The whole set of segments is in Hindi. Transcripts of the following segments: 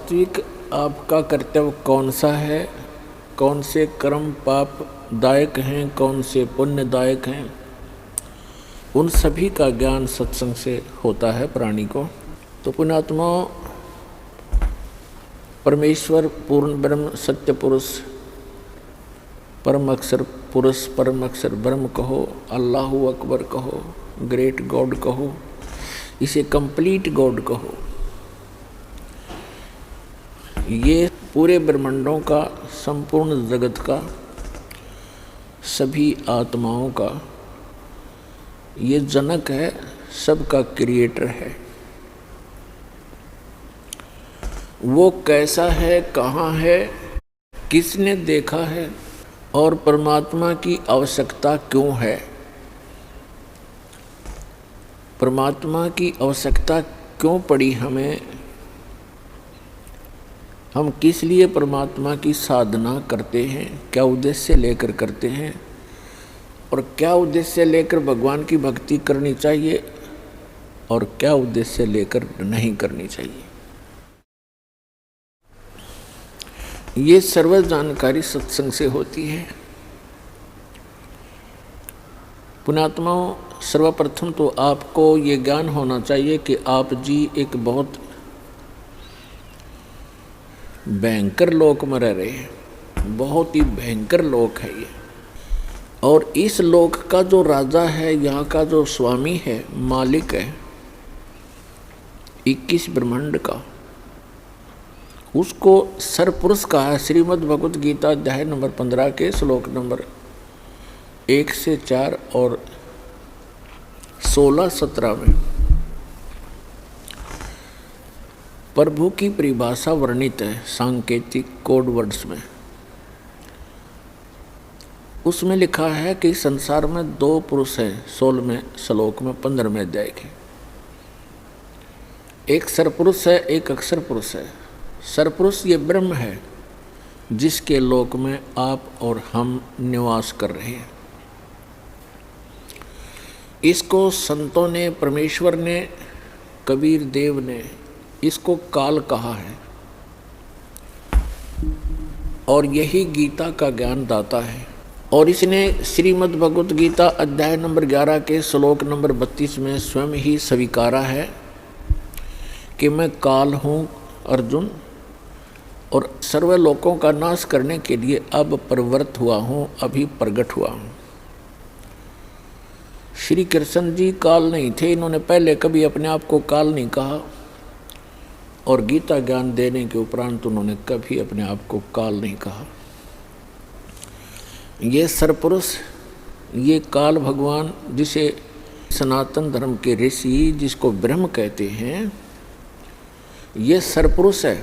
वास्तविक आपका कर्तव्य कौन सा है, कौन से कर्म पाप दायक हैं, कौन से पुण्यदायक हैं, उन सभी का ज्ञान सत्संग से होता है प्राणी को। तो पुण्यात्मा, परमेश्वर पूर्ण ब्रह्म सत्य पुरुष, परम अक्षर पुरुष, परम अक्षर ब्रह्म कहो, अल्लाहु अकबर कहो, ग्रेट गॉड कहो, इसे कंप्लीट गॉड कहो, ये पूरे ब्रह्मांडों का, संपूर्ण जगत का, सभी आत्माओं का ये जनक है, सबका क्रिएटर है। वो कैसा है, कहाँ है, किसने देखा है और परमात्मा की आवश्यकता क्यों है, परमात्मा की आवश्यकता क्यों पड़ी हमें, हम किस लिए परमात्मा की साधना करते हैं, क्या उद्देश्य लेकर करते हैं और क्या उद्देश्य लेकर भगवान की भक्ति करनी चाहिए और क्या उद्देश्य लेकर नहीं करनी चाहिए। ये सर्व जानकारी सत्संग से होती है। पुण्यात्माओं, सर्वप्रथम तो आपको ये ज्ञान होना चाहिए कि आप जी एक बहुत भयंकर लोक में रह रहे हैं, बहुत ही भयंकर लोक है ये। और इस लोक का जो राजा है, यहाँ का जो स्वामी है, मालिक है 21 ब्रह्मांड का, उसको सरपुरुष कहा है। श्रीमद् भगवत गीता अध्याय नंबर 15 के श्लोक नंबर 1 से 4 और 16-17 में प्रभु की परिभाषा वर्णित है सांकेतिक कोड वर्ड्स में। उसमें लिखा है कि संसार में 2 पुरुष हैं, 16वें श्लोक में 15वें अध्याय के। एक सरपुरुष है, एक अक्षर पुरुष है। सरपुरुष ये ब्रह्म है जिसके लोक में आप और हम निवास कर रहे हैं। इसको संतों ने, परमेश्वर ने, कबीर देव ने इसको काल कहा है और यही गीता का ज्ञान दाता है। और इसने श्रीमद् भगवत गीता अध्याय नंबर 11 के श्लोक नंबर 32 में स्वयं ही स्वीकारा है कि मैं काल हूँ अर्जुन, और सर्व लोकों का नाश करने के लिए अब प्रवृत्त हुआ हूँ, अभी प्रकट हुआ हूँ। श्री कृष्ण जी काल नहीं थे, इन्होंने पहले कभी अपने आप को काल नहीं कहा और गीता ज्ञान देने के उपरांत उन्होंने कभी अपने आप को काल नहीं कहा। ये सरपुरुष, ये काल भगवान, जिसे सनातन धर्म के ऋषि जिसको ब्रह्म कहते हैं, ये सरपुरुष है।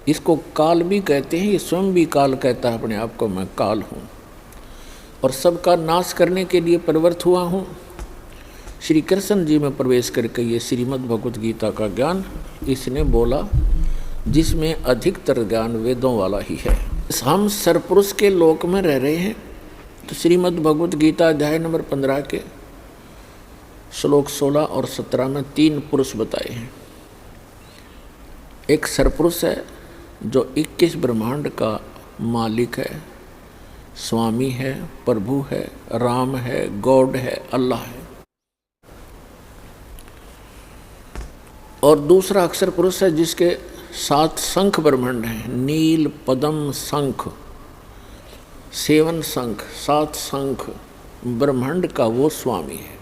इसको काल भी कहते हैं, ये स्वयं भी काल कहता है अपने आप को, मैं काल हूँ और सबका नाश करने के लिए प्रवृत्त हुआ हूँ। श्री कृष्ण जी में प्रवेश करके ये श्रीमद् भगवत गीता का ज्ञान इसने बोला, जिसमें अधिकतर ज्ञान वेदों वाला ही है। हम सरपुरुष के लोक में रह रहे हैं। तो श्रीमद् भगवत गीता अध्याय नंबर 15 के श्लोक 16 और 17 में 3 पुरुष बताए हैं। एक सरपुरुष है जो 21 ब्रह्मांड का मालिक है, स्वामी है, प्रभु है, राम है, गॉड है, अल्लाह है। और दूसरा अक्षर पुरुष है जिसके 7 शंख ब्रह्मांड हैं, नील, पद्म, शंख, 7 शंख, 7 शंख ब्रह्मांड का वो स्वामी है।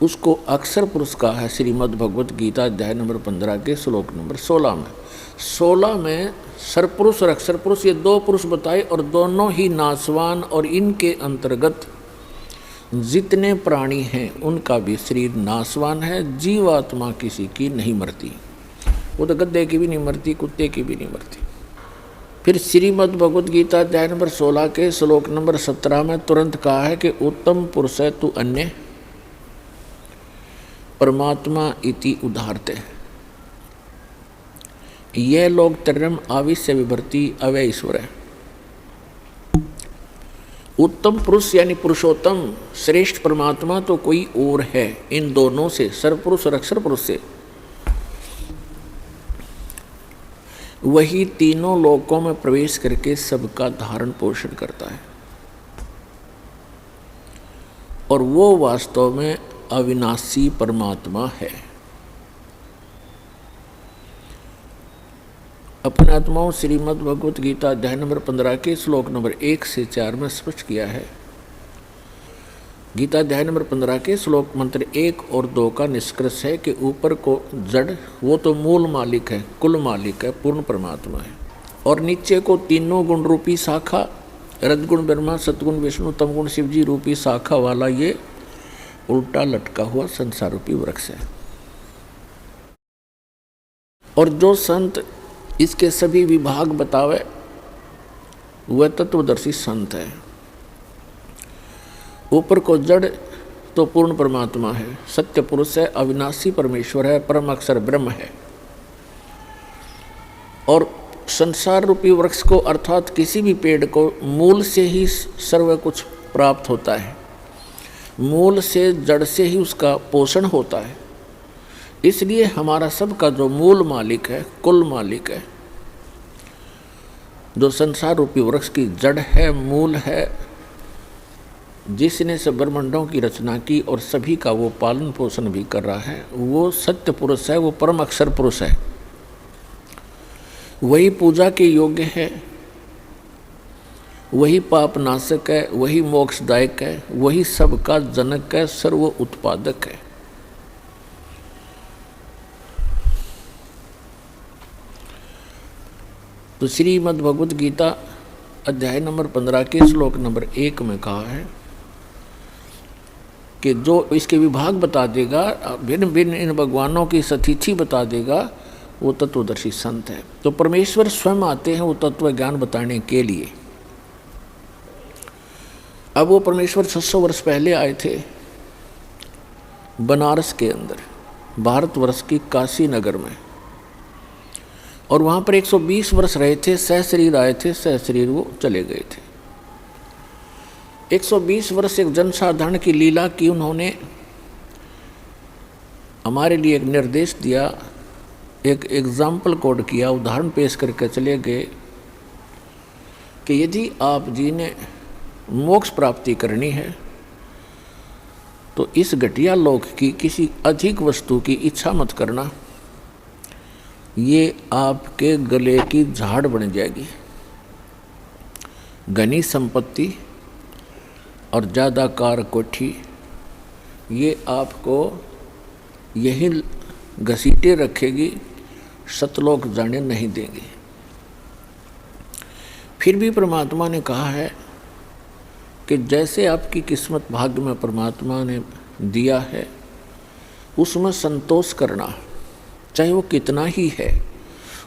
उसको अक्षर पुरुष कहा है श्रीमद् भगवत गीता अध्याय नंबर 15 के श्लोक नंबर 16 में। 16 में सरपुरुष और अक्षर पुरुष ये 2 पुरुष बताए और दोनों ही नाशवान, और इनके अंतर्गत जितने प्राणी हैं उनका भी शरीर नाशवान है। जीवात्मा किसी की नहीं मरती, वो तो गद्दे की भी नहीं मरती, कुत्ते की भी नहीं मरती। फिर श्रीमद् भगवत गीता अध्याय नंबर 16 के श्लोक नंबर 17 में तुरंत कहा है कि उत्तम पुरुष है तू अन्य परमात्मा इति उदाहरते। यह लोग तरम आविश्य विभर्ति अव्यय ईश्वर है। उत्तम पुरुष यानी पुरुषोत्तम श्रेष्ठ परमात्मा तो कोई और है इन दोनों से, सरपुरुष और अक्षर पुरुष से। वही तीनों लोकों में प्रवेश करके सबका धारण पोषण करता है, और वो वास्तव में अविनाशी परमात्मा है। अपने आत्माओं श्रीमद् भगवत गीता अध्याय नंबर 15 के श्लोक नंबर 1 से 4 में स्पष्ट किया है। गीता अध्याय नंबर 15 के श्लोक मंत्र 1 और 2 का निष्कर्ष है कि ऊपर को जड़ वो तो मूल मालिक है, कुल मालिक है, पूर्ण परमात्मा है, और नीचे को तीनों गुण रूपी शाखा, रजगुण ब्रह्मा, सतगुण विष्णु, तमगुण शिव जी रूपी शाखा वाला ये उल्टा लटका हुआ संसार रूपी वृक्ष है। और जो संत इसके सभी विभाग बतावे वह तत्वदर्शी संत है। ऊपर को जड़ तो पूर्ण परमात्मा है, सत्य पुरुष है, अविनाशी परमेश्वर है, परम अक्षर ब्रह्म है, और संसार रूपी वृक्ष को अर्थात किसी भी पेड़ को मूल से ही सर्व कुछ प्राप्त होता है, मूल से जड़ से ही उसका पोषण होता है। इसलिए हमारा सबका जो मूल मालिक है, कुल मालिक है, जो संसार रूपी वृक्ष की जड़ है, मूल है, जिसने सब ब्रह्मांडों की रचना की और सभी का वो पालन पोषण भी कर रहा है, वो सत्य पुरुष है, वो परम अक्षर पुरुष है। वही पूजा के योग्य है, वही पाप नाशक है, वही मोक्षदायक है, वही सबका जनक है, सर्व उत्पादक है। तो श्रीमद् भगवत गीता अध्याय नंबर 15 के श्लोक नंबर 1 में कहा है कि जो इसके विभाग बता देगा, भिन्न भिन्न इन भगवानों की सतिथि बता देगा, वो तत्वदर्शी संत है। तो परमेश्वर स्वयं आते हैं वो तत्व ज्ञान बताने के लिए। अब वो परमेश्वर 600 वर्ष पहले आए थे बनारस के अंदर, भारतवर्ष की काशी नगर में, और वहाँ पर 120 वर्ष रहे थे, सहशरीर आए थे, सहशरीर वो चले गए थे। 120 वर्ष एक जनसाधारण की लीला की उन्होंने, हमारे लिए एक निर्देश दिया, एक एग्जाम्पल कोड किया, उदाहरण पेश करके चले गए कि यदि आप जी ने मोक्ष प्राप्ति करनी है तो इस घटिया लोक की किसी अधिक वस्तु की इच्छा मत करना, ये आपके गले की झाड़ बन जाएगी। घनी संपत्ति और ज़्यादाकार कोठी ये आपको यही घसीटे रखेगी, सतलोक जाने नहीं देंगे। फिर भी परमात्मा ने कहा है कि जैसे आपकी किस्मत भाग्य में परमात्मा ने दिया है उसमें संतोष करना, चाहे वो कितना ही है,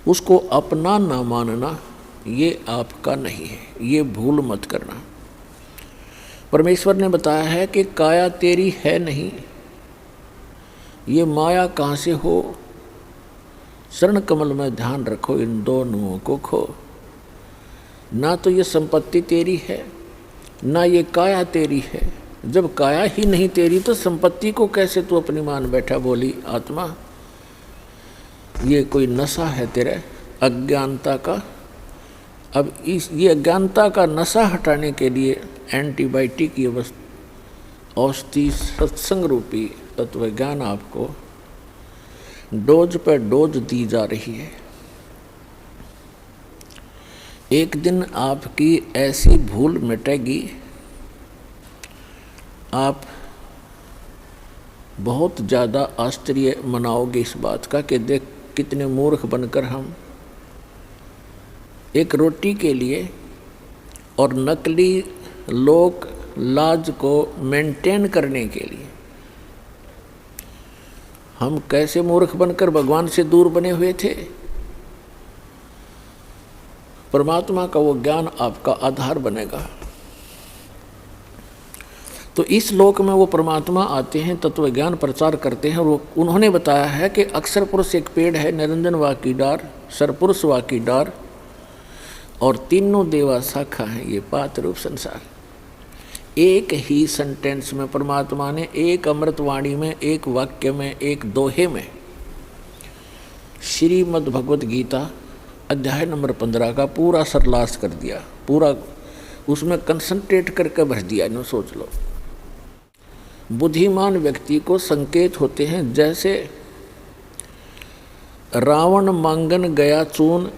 उसको अपना ना मानना, ये आपका नहीं है, ये भूल मत करना। परमेश्वर ने बताया है कि काया तेरी है नहीं, ये माया कहाँ से हो, शरण कमल में ध्यान रखो, इन दोनों को खो। ना तो ये संपत्ति तेरी है, ना ये काया तेरी है। जब काया ही नहीं तेरी तो संपत्ति को कैसे तू अपनी मान बैठा। बोली आत्मा, ये कोई नशा है तेरे अज्ञानता का। अब ये अज्ञानता का नशा हटाने के लिए एंटीबायोटिक ये औषधि सत्संग रूपी तत्व ज्ञान आपको डोज पर डोज दी जा रही है। एक दिन आपकी ऐसी भूल मिटेगी, आप बहुत ज़्यादा आश्चर्य मनाओगे इस बात का कि देख कितने मूर्ख बनकर हम एक रोटी के लिए और नकली लोक लाज को मेंटेन करने के लिए हम कैसे मूर्ख बनकर भगवान से दूर बने हुए थे। परमात्मा का वो ज्ञान आपका आधार बनेगा। तो इस लोक में वो परमात्मा आते हैं, तत्व ज्ञान प्रचार करते हैं। और उन्होंने बताया है कि अक्षर पुरुष एक पेड़ है, निरंजन वा की डार, सरपुरुष वा की डार, और तीनों देवा शाखा हैं ये पात रूप संसार। एक ही सेंटेंस में परमात्मा ने, एक अमृतवाणी में, एक वाक्य में, एक दोहे में श्रीमद् भगवत गीता अध्याय नंबर 15 का पूरा सरलास कर दिया, पूरा उसमें कंसंट्रेट करके भर दिया। इन्हों सोच लो, बुद्धिमान व्यक्ति को संकेत होते हैं जैसे रावण मांगन गया चून,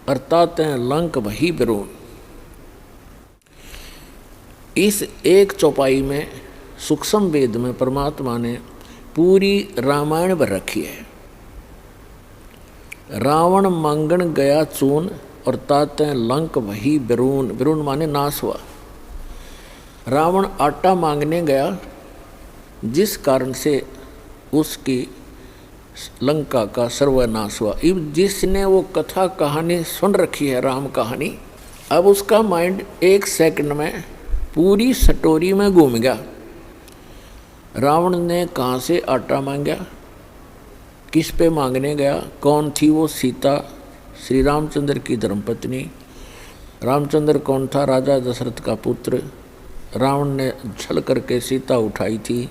अर्थात लंक वही बिरून। इस एक चौपाई में सूक्ष्म वेद में परमात्मा ने पूरी रामायण भर रखी है। रावण मांगन गया चून और ताते लंक वही बिरून, बिरून माने नाश हुआ। रावण आटा मांगने गया, जिस कारण से उसकी लंका का सर्वनाश हुआ। अब जिसने वो कथा कहानी सुन रखी है, राम कहानी, अब उसका माइंड एक सेकंड में पूरी स्टोरी में घूम गया। रावण ने कहाँ से आटा मांगा, किस पे मांगने गया, कौन थी वो सीता, श्री रामचंद्र की धर्मपत्नी। रामचंद्र कौन था, राजा दशरथ का पुत्र। रावण ने छल करके सीता उठाई थी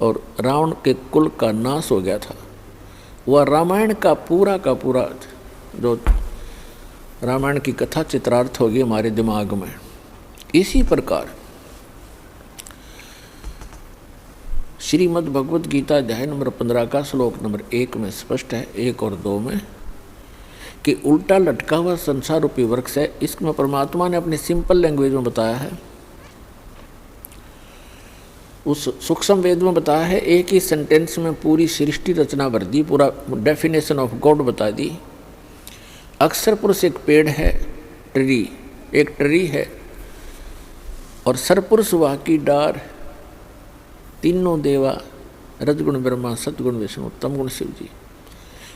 और रावण के कुल का नाश हो गया था। वह रामायण का पूरा जो रामायण की कथा चित्रार्थ होगी हमारे दिमाग में। इसी प्रकार श्रीमद् भगवत गीता अध्याय नंबर 15 का श्लोक नंबर 1 में स्पष्ट है, 1 और 2 में, कि उल्टा लटका हुआ संसार रूपी वृक्ष है। इसमें परमात्मा ने अपने सिंपल लैंग्वेज में बताया है, उस सूक्ष्म वेद में बताया है। एक ही सेंटेंस में पूरी सृष्टि रचना भर दी, पूरा डेफिनेशन ऑफ गॉड बता दी। अक्षर पुरुष एक पेड़ है, ट्री एक ट्री है, और सरपुरुष वह की डार, तीनों देवा, रजगुण ब्रह्मा, सतगुण विष्णु, तमगुण शिव जी,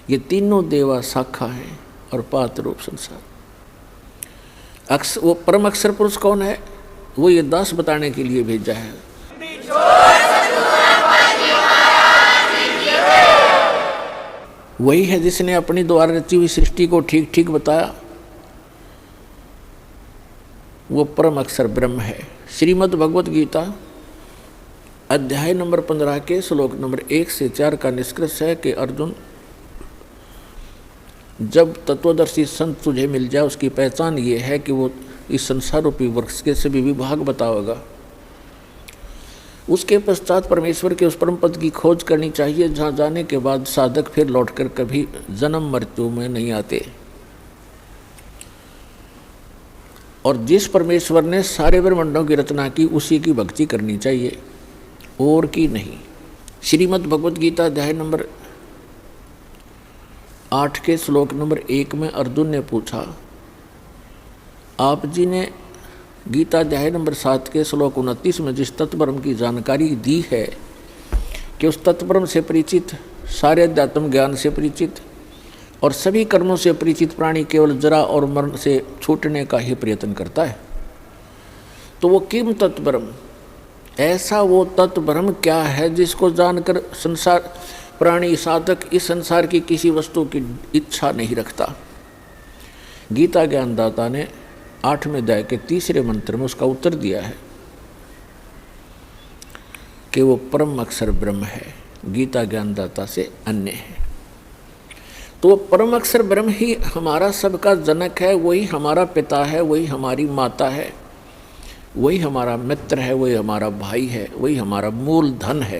ये तीनों देवा शाखा हैं और पात रूप संसार। वो परम अक्षर पुरुष कौन है, वो ये दास बताने के लिए भेजा है। वही है जिसने अपनी द्वारा रची हुई सृष्टि को ठीक ठीक बताया, वो परम अक्षर ब्रह्म है। श्रीमद् भगवत गीता अध्याय नंबर 15 के श्लोक नंबर 1 से 4 का निष्कर्ष है कि अर्जुन, जब तत्वदर्शी संत तुझे मिल जाए, उसकी पहचान ये है कि वो इस संसार रूपी वृक्ष के सभी विभाग बताओगा। उसके पश्चात परमेश्वर के उस परम पद की खोज करनी चाहिए, जहाँ जाने के बाद साधक फिर लौटकर कभी जन्म मृत्यु में नहीं आते। और जिस परमेश्वर ने सारे ब्रह्मांडों की रचना की, उसी की भक्ति करनी चाहिए, और की नहीं। श्रीमद् भगवत गीता अध्याय नंबर 8 के श्लोक नंबर 1 में अर्जुन ने पूछा, आप जी ने गीता अध्याय नंबर 7 के श्लोक 29 में जिस तत्वब्रह्म की जानकारी दी है कि उस तत्वब्रह्म से परिचित, सारे अध्यात्म ज्ञान से परिचित और सभी कर्मों से परिचित प्राणी केवल जरा और मरण से छूटने का ही प्रयत्न करता है, तो वो किम तत्वब्रह्म, ऐसा वो तत्वब्रह्म क्या है जिसको जानकर संसार प्राणी साधक इस संसार की किसी वस्तु की इच्छा नहीं रखता। गीता ज्ञानदाता ने 8वें अध्याय के 3रे मंत्र में उसका उत्तर दिया है कि वो परम अक्षर ब्रह्म है, गीता ज्ञानदाता से अन्य है। तो परम अक्षर ब्रह्म ही हमारा सबका जनक है, वही हमारा पिता है, वही हमारी माता है, वही हमारा मित्र है, वही हमारा भाई है, वही हमारा मूल धन है।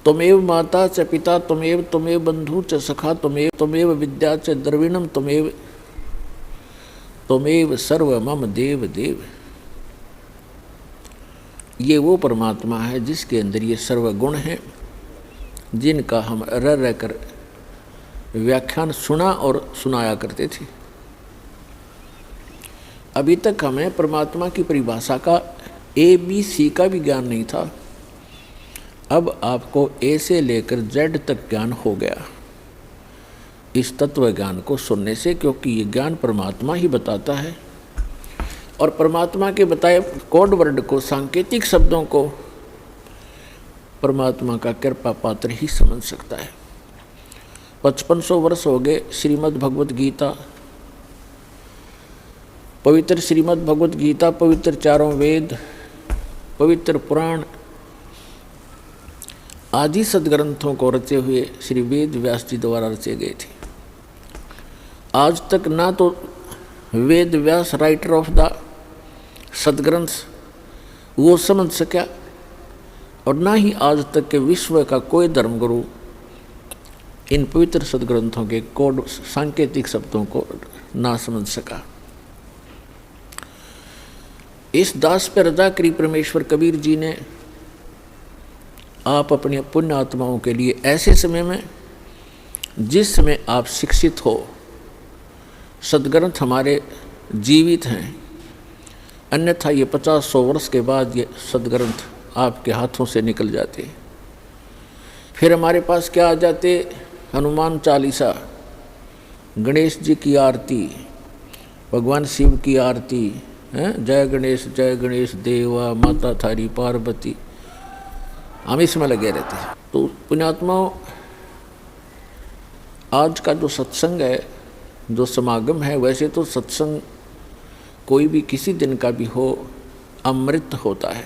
त्वमेव माता च पिता त्वमेव, त्वमेव बंधु च सखा त्वमेव, त्वमेव विद्या च द्रविणम त्वमेव, त्वमेव सर्व मम देव देव। ये वो परमात्मा है जिसके अंदर ये सर्व गुण हैं, जिनका हम रह रहकर व्याख्यान सुना और सुनाया करते थे। अभी तक हमें परमात्मा की परिभाषा का ABC का भी ज्ञान नहीं था। अब आपको A से लेकर Z तक ज्ञान हो गया इस तत्व ज्ञान को सुनने से, क्योंकि ये ज्ञान परमात्मा ही बताता है और परमात्मा के बताए कोड वर्ड को, सांकेतिक शब्दों को परमात्मा का कृपा पात्र ही समझ सकता है। 5500 वर्ष हो गए श्रीमद् भगवत गीता, पवित्र श्रीमद् भगवत गीता, पवित्र चारों वेद, पवित्र पुराण आदि सदग्रंथों को रचे हुए श्री वेद व्यास जी द्वारा रचे गए थे। आज तक ना तो Ved Vyas writer of the सदग्रंथ वो समझ सका, और ना ही आज तक के विश्व का कोई धर्मगुरु इन पवित्र सदग्रंथों के कोड सांकेतिक शब्दों को ना समझ सका। इस दास पर रजा करी परमेश्वर कबीर जी ने आप अपनी पुण्य आत्माओं के लिए ऐसे समय में जिस समय आप शिक्षित हो, सदग्रंथ हमारे जीवित हैं, अन्यथा ये 50-100 वर्ष के बाद ये सदग्रंथ आपके हाथों से निकल जाते, फिर हमारे पास क्या आ जाते, हनुमान चालीसा, गणेश जी की आरती, भगवान शिव की आरती, जय गणेश देवा माता थारी पार्वती, हम इसमें लगे रहते हैं। तो पुण्यात्माओं, आज का जो सत्संग है, जो समागम है, वैसे तो सत्संग कोई भी किसी दिन का भी हो अमृत होता है,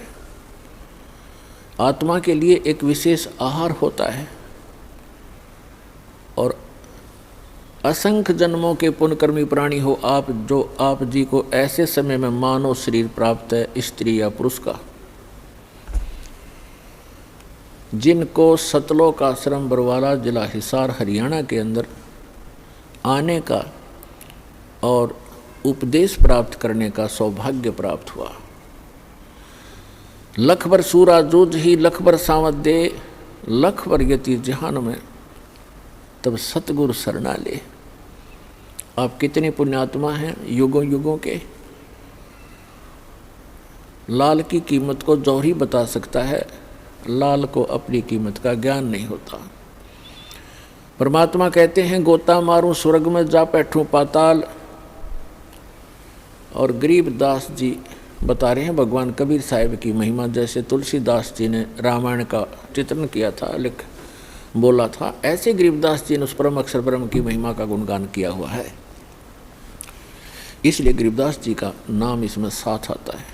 आत्मा के लिए एक विशेष आहार होता है, और असंख्य जन्मों के पुण्यकर्मी प्राणी हो आप, जो आप जी को ऐसे समय में मानव शरीर प्राप्त है, स्त्री या पुरुष का, जिनको सतलोक आश्रम बरवाला जिला हिसार हरियाणा के अंदर आने का और उपदेश प्राप्त करने का सौभाग्य प्राप्त हुआ। लख बर सूरा जूझ ही लख बर सावत दे, लख बर यति जहान में तब सतगुरु शरणा ले। आप कितने पुण्यात्मा हैं युगों युगों के। लाल की कीमत को जौहरी बता सकता है, लाल को अपनी कीमत का ज्ञान नहीं होता। परमात्मा कहते हैं गोता मारूं स्वर्ग में जा बैठूं पाताल, और गरीबदास जी बता रहे हैं भगवान कबीर साहिब की महिमा, जैसे तुलसीदास जी ने रामायण का चित्रण किया था, बोला था, ऐसे गरीबदास जी ने उस परम अक्षर ब्रह्म की महिमा का गुणगान किया हुआ है, इसलिए गरीबदास जी का नाम इसमें साथ आता है।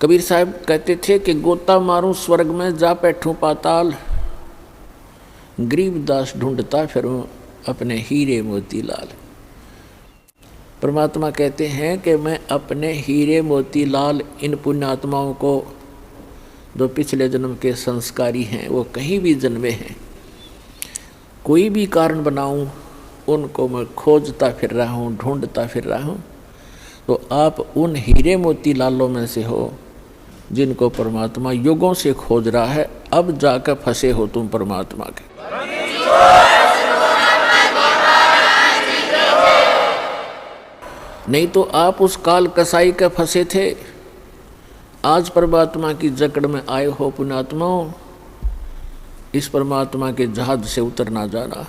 कबीर साहब कहते थे कि गोता मारूं स्वर्ग में जा बैठूं पाताल, गरीबदास ढूंढता फिरूं अपने हीरे मोती लाल। परमात्मा कहते हैं कि मैं अपने हीरे मोती लाल इन पुण्यात्माओं को, जो पिछले जन्म के संस्कारी हैं, वो कहीं भी जन्मे हैं, कोई भी कारण बनाऊं, उनको मैं खोजता फिर रहा हूँ, ढूंढता फिर रहा हूँ। तो आप उन हीरे मोती लालों में से हो जिनको परमात्मा युगों से खोज रहा है, अब जाकर फंसे हो तुम परमात्मा के। नहीं तो आप उस काल कसाई के फंसे थे, आज परमात्मा की जकड़ में आए हो पुण्यात्माओं। इस परमात्मा के जहाज से उतरना जाना,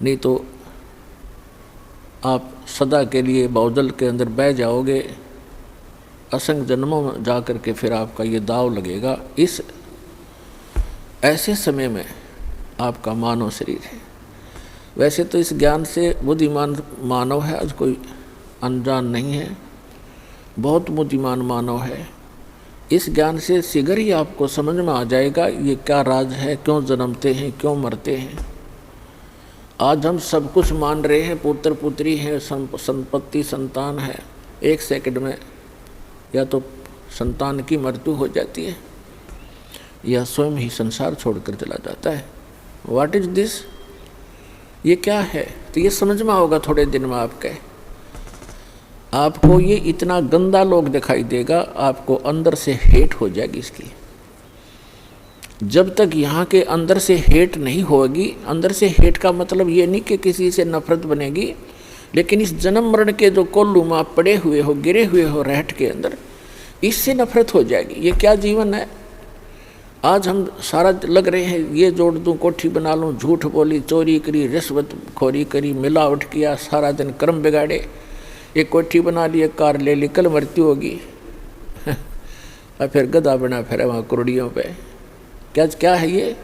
नहीं तो आप सदा के लिए बाउदल के अंदर बह जाओगे, असंख्य जन्मों में जाकर के फिर आपका ये दाव लगेगा। इस ऐसे समय में आपका मानव शरीर है। वैसे तो इस ज्ञान से बुद्धिमान मानव है, आज कोई अनजान नहीं है, बहुत बुद्धिमान मानव है। इस ज्ञान से शीघ्र ही आपको समझ में आ जाएगा ये क्या राज है, क्यों जन्मते हैं, क्यों मरते हैं। आज हम सब कुछ मान रहे हैं, पुत्र पुत्री हैं, संपत्ति संतान है, एक सेकंड में या तो संतान की मृत्यु हो जाती है या स्वयं ही संसार छोड़कर चला जाता है। व्हाट इज दिस, ये क्या है? तो ये समझ में आओगा थोड़े दिन में आपको ये इतना गंदा लोग दिखाई देगा, आपको अंदर से हेट हो जाएगी इसकी। जब तक यहाँ के अंदर से हेट नहीं होगी, अंदर से हेट का मतलब ये नहीं कि किसी से नफरत बनेगी, लेकिन इस जन्म मरण के जो कोल्लू में आप पड़े हुए हो, गिरे हुए हो रहट के अंदर, इससे नफरत हो जाएगी। ये क्या जीवन है? आज हम सारा लग रहे हैं, ये जोड़ दूं, कोठी बना लूं, झूठ बोली, चोरी करी, रिश्वत खोरी करी, मिलावट किया, सारा दिन कर्म बिगाड़े, एक कोठी बना ली, एक कार ले ली, कल मृत्यु होगी और फिर गधा बना फिर वहाँ कुर्डियों पे। क्या है ये?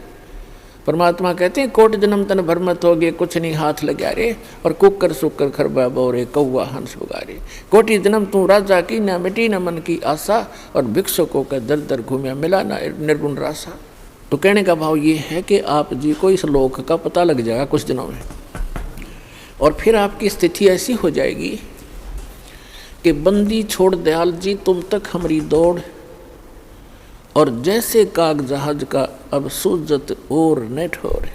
परमात्मा कहते हैं कोट जन्म तन भरमत हो गए, कुछ नहीं हाथ लगा रे, और कुकर सुकर खरबा बोरे, कौवा हंस बुगारे। कोटि जन्म तू राजा की, न मिटी न मन की आशा, और भिक्षुकों का दर दर घूमिया, मिला ना निर्गुण रासा। तो कहने का भाव ये है कि आप जी को इस लोक का पता लग जाएगा कुछ दिनों में। और फिर आपकी स्थिति ऐसी हो जाएगी कि बंदी छोड़ दयाल जी तुम तक हमारी दौड़, और जैसे काग जहाज का अब सूजत और न ठोर।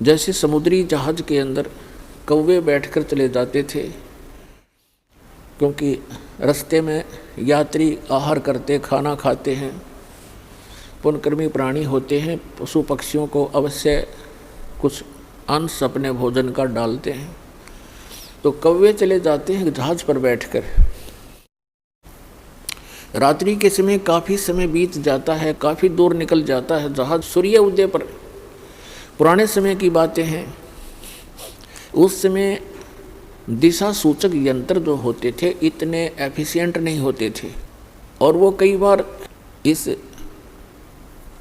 जैसे समुद्री जहाज के अंदर कौवे बैठकर चले जाते थे, क्योंकि रास्ते में यात्री आहार करते खाना खाते हैं, पुण्यकर्मी प्राणी होते हैं, पशु पक्षियों को अवश्य कुछ अंश अपने भोजन का डालते हैं। तो कौवे चले जाते हैं जहाज पर बैठकर। रात्रि के समय काफ़ी समय बीत जाता है, काफ़ी दूर निकल जाता है जहाज सूर्य उदय पर। पुराने समय की बातें हैं, उस समय दिशा सूचक यंत्र जो होते थे इतने एफिशिएंट नहीं होते थे, और वो कई बार इस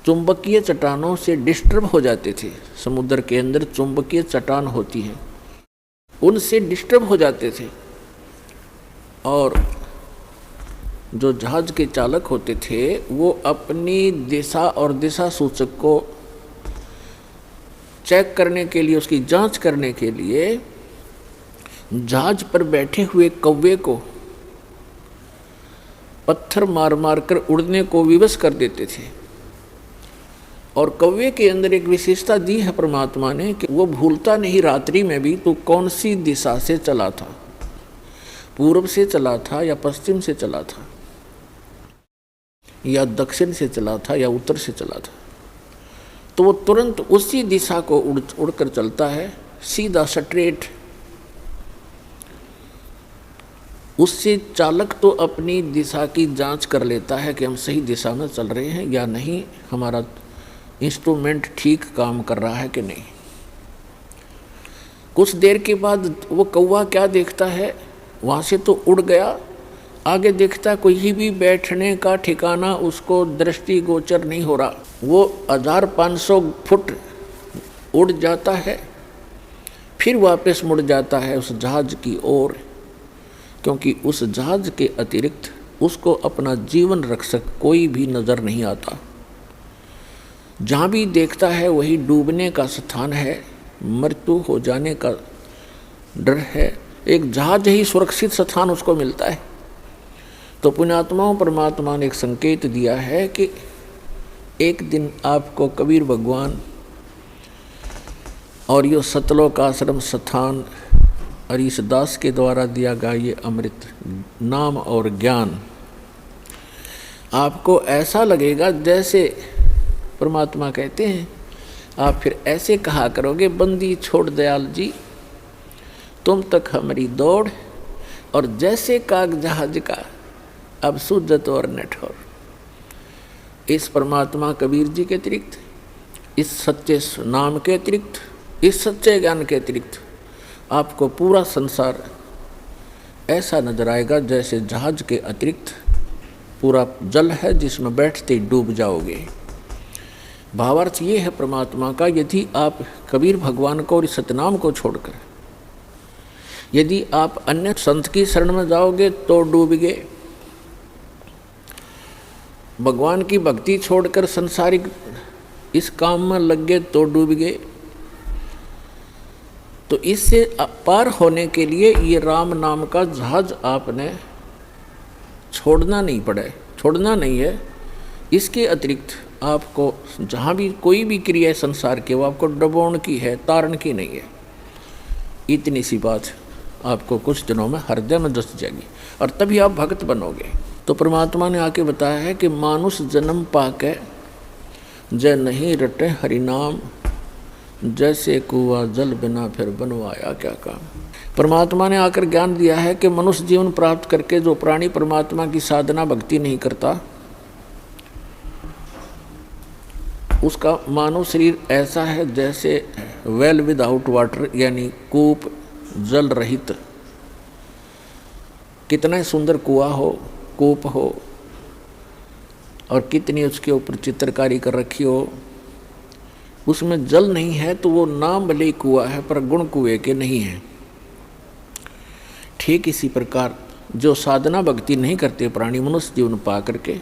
चुंबकीय चट्टानों से डिस्टर्ब हो जाते थे। समुद्र के अंदर चुंबकीय चट्टान होती हैं, उनसे डिस्टर्ब हो जाते थे, और जो जहाज के चालक होते थे वो अपनी दिशा और दिशा सूचक को चेक करने के लिए, उसकी जांच करने के लिए जहाज पर बैठे हुए कौवे को पत्थर मार मार कर उड़ने को विवश कर देते थे। और कौवे के अंदर एक विशेषता दी है परमात्मा ने कि वो भूलता नहीं रात्रि में भी तो कौन सी दिशा से चला था, पूर्व से चला था या पश्चिम से चला था, या दक्षिण से चला था या उत्तर से चला था। तो वो तुरंत उसी दिशा को उड़कर चलता है, सीधा स्ट्रेट। उससे चालक तो अपनी दिशा की जांच कर लेता है कि हम सही दिशा में चल रहे हैं या नहीं, हमारा इंस्ट्रूमेंट ठीक काम कर रहा है कि नहीं। कुछ देर के बाद वो कौवा क्या देखता है, वहाँ से तो उड़ गया, आगे देखता कोई भी बैठने का ठिकाना उसको दृष्टि गोचर नहीं हो रहा। वो 1500 फुट उड़ जाता है, फिर वापस मुड़ जाता है उस जहाज की ओर, क्योंकि उस जहाज के अतिरिक्त उसको अपना जीवन रक्षक कोई भी नज़र नहीं आता। जहाँ भी देखता है वही डूबने का स्थान है, मृत्यु हो जाने का डर है। एक जहाज ही सुरक्षित स्थान उसको मिलता है। तो पुण्यात्माओं परमात्मा ने एक संकेत दिया है कि एक दिन आपको कबीर भगवान और ये सतलोक आश्रम स्थान और इस दास के द्वारा दिया गया ये अमृत नाम और ज्ञान आपको ऐसा लगेगा जैसे परमात्मा कहते हैं, आप फिर ऐसे कहा करोगे, बंदी छोड़ दयाल जी तुम तक हमारी दौड़, और जैसे काग जहाज का अब सूजत और न ठोर। इस परमात्मा कबीर जी के अतिरिक्त, इस सच्चे नाम के अतिरिक्त, इस सच्चे ज्ञान के अतिरिक्त आपको पूरा संसार ऐसा नजर आएगा जैसे जहाज के अतिरिक्त पूरा जल है जिसमें बैठते डूब जाओगे। भावार्थ ये है परमात्मा का, यदि आप कबीर भगवान को और सतनाम को छोड़कर यदि आप अन्य संत की शरण में जाओगे तो डूब गए। भगवान की भक्ति छोड़कर संसारिक इस काम में लग गए तो डूब गए। तो इससे पार होने के लिए ये राम नाम का जहाज आपने छोड़ना नहीं पड़े, छोड़ना नहीं है। इसके अतिरिक्त आपको जहाँ भी कोई भी क्रिया है संसार के, वो आपको डबोण की है, तारण की नहीं है। इतनी सी बात आपको कुछ दिनों में हृदय में दस जाएगी और तभी आप भक्त बनोगे। तो परमात्मा ने आके बताया है कि मानुष जन्म पाके जय नहीं रटे हरिनाम, जैसे कुआ जल बिना फिर बनवाया क्या काम। परमात्मा ने आकर ज्ञान दिया है कि मनुष्य जीवन प्राप्त करके जो प्राणी परमात्मा की साधना भक्ति नहीं करता उसका मानव शरीर ऐसा है जैसे वेल विदाउट वाटर, यानी कूप जल रहित। कितना सुंदर कुआं हो, कूप हो और कितनी उसके ऊपर चित्रकारी कर रखी हो, उसमें जल नहीं है तो वो नाम भले कुआं है पर गुण कुएं के नहीं है। ठीक इसी प्रकार जो साधना भक्ति नहीं करते प्राणी मनुष्य जीवन पा करके,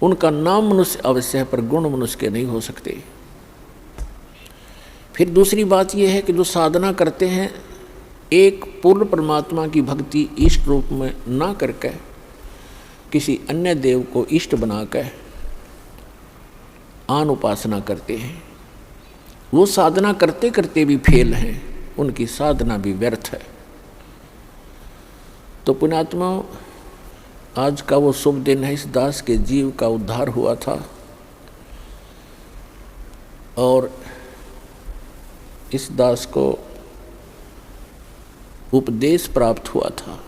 उनका नाम मनुष्य अवश्य है पर गुण मनुष्य के नहीं हो सकते। फिर दूसरी बात यह है कि जो साधना करते हैं एक पूर्ण परमात्मा की भक्ति इष्ट रूप में ना करके किसी अन्य देव को इष्ट बनाकर आन उपासना करते हैं, वो साधना करते करते भी फेल हैं, उनकी साधना भी व्यर्थ है। तो पुण्यात्मा, आज का वो शुभ दिन है, इस दास के जीव का उद्धार हुआ था और इस दास को उपदेश प्राप्त हुआ था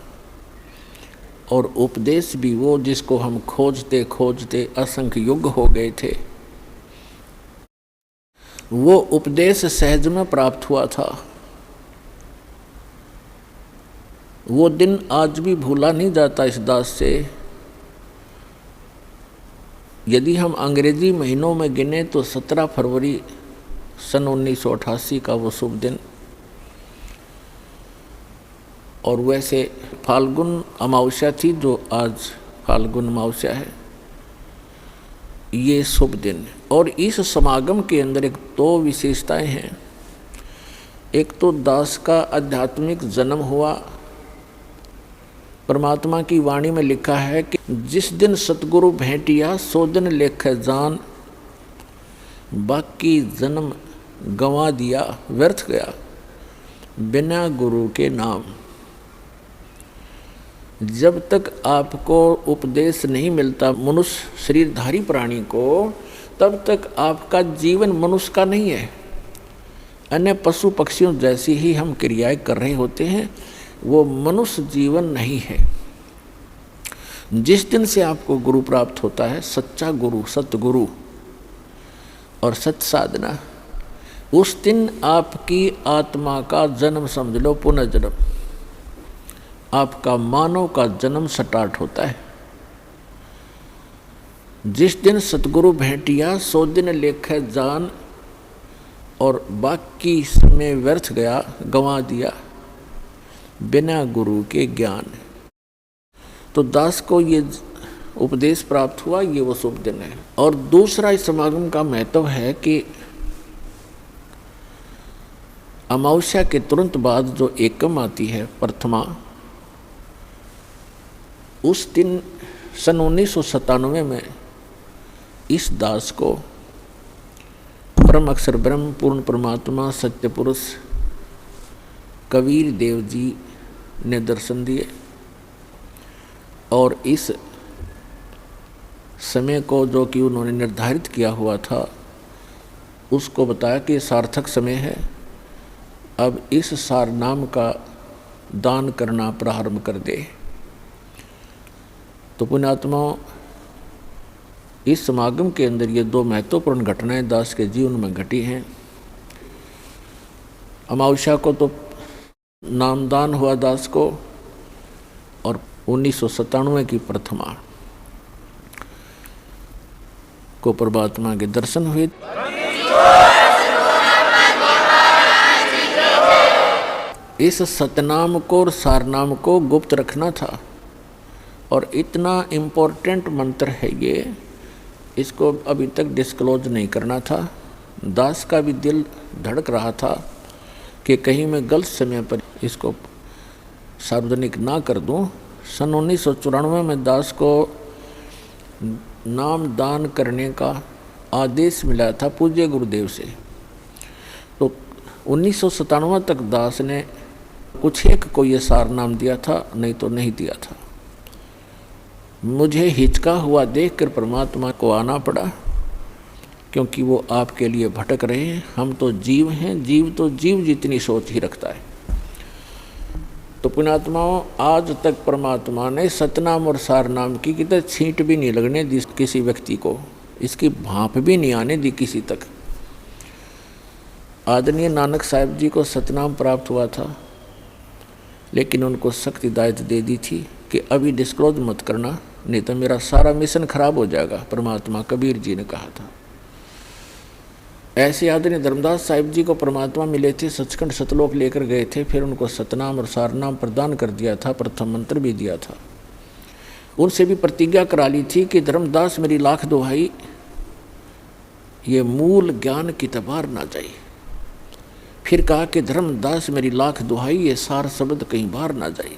और उपदेश भी वो जिसको हम खोजते खोजते असंख्य युग हो गए थे, वो उपदेश सहज में प्राप्त हुआ था। वो दिन आज भी भूला नहीं जाता इस दास से। यदि हम अंग्रेजी महीनों में गिने तो 17 फरवरी सन 1988 का वो शुभ दिन, और वैसे फाल्गुन अमावस्या थी जो आज फाल्गुन अमावस्या है, ये शुभ दिन। और इस समागम के अंदर एक दो विशेषताएं हैं। एक तो दास का आध्यात्मिक जन्म हुआ। परमात्मा की वाणी में लिखा है कि जिस दिन सतगुरु भेंटिया सो दिन लेखे जान, बाकी जन्म गंवा दिया व्यर्थ गया बिना गुरु के नाम। जब तक आपको उपदेश नहीं मिलता मनुष्य शरीरधारी प्राणी को, तब तक आपका जीवन मनुष्य का नहीं है। अन्य पशु पक्षियों जैसी ही हम क्रियाएं कर रहे होते हैं, वो मनुष्य जीवन नहीं है। जिस दिन से आपको गुरु प्राप्त होता है, सच्चा गुरु, सतगुरु और सत साधना, उस दिन आपकी आत्मा का जन्म समझ लो पुनर्जन्म, आपका मानव का जन्म स्टार्ट होता है। जिस दिन सतगुरु भेंटिया सो दिन लेखे जान, और बाकी समय व्यर्थ गया गंवा दिया बिना गुरु के ज्ञान। तो दास को ये उपदेश प्राप्त हुआ, ये वो शुभ दिन है। और दूसरा इस समागम का महत्व है कि अमावस्या के तुरंत बाद जो एकम आती है, प्रथमा, उस दिन सन 1997 में इस दास को परम अक्षर ब्रह्म पूर्ण परमात्मा सत्य पुरुष कबीर देव जी ने दर्शन दिए और इस समय को जो कि उन्होंने निर्धारित किया हुआ था, उसको बताया कि सार्थक समय है, अब इस सार नाम का दान करना प्रारंभ कर दे। तो पुण्यात्माओं, इस समागम के अंदर ये दो महत्वपूर्ण घटनाएं दास के जीवन में घटी हैं। अमावस्या को तो नामदान हुआ दास को, और 1997 की प्रथमा को परमात्मा के दर्शन हुए। इस सतनाम को और सारनाम को गुप्त रखना था, और इतना इम्पोर्टेंट मंत्र है ये, इसको अभी तक डिस्क्लोज नहीं करना था। दास का भी दिल धड़क रहा था कि कहीं मैं गलत समय पर इसको सार्वजनिक ना कर दूं। सन 1994 में दास को नाम दान करने का आदेश मिला था पूज्य गुरुदेव से। तो 1997 तक दास ने कुछ एक को ये सार नाम दिया था, नहीं तो नहीं दिया था। मुझे हिचका हुआ देखकर परमात्मा को आना पड़ा, क्योंकि वो आपके लिए भटक रहे हैं। हम तो जीव हैं, जीव तो जीव जितनी सोच ही रखता है। तो पुण्यात्माओं, आज तक परमात्मा ने सतनाम और सारनाम की कितने छींट भी नहीं लगने दी किसी व्यक्ति को, इसकी भाप भी नहीं आने दी किसी तक। आदरणीय नानक साहब जी को सतनाम प्राप्त हुआ था, लेकिन उनको सख्त हिदायत दे दी थी कि अभी डिस्क्लोज मत करना, नहीं तो मेरा सारा मिशन खराब हो जाएगा, परमात्मा कबीर जी ने कहा था। ऐसे आदरणीय धर्मदास साहिब जी को परमात्मा मिले थे, सचखंड सतलोक लेकर गए थे, फिर उनको सतनाम और सारनाम प्रदान कर दिया था, प्रथम मंत्र भी दिया था। उनसे भी प्रतिज्ञा करा ली थी कि धर्मदास मेरी लाख दुहाई, ये मूल ज्ञान की तबार ना जाए। फिर कहा कि धर्मदास मेरी लाख दुहाई, ये सार शब्द कहीं बाहर ना जाए।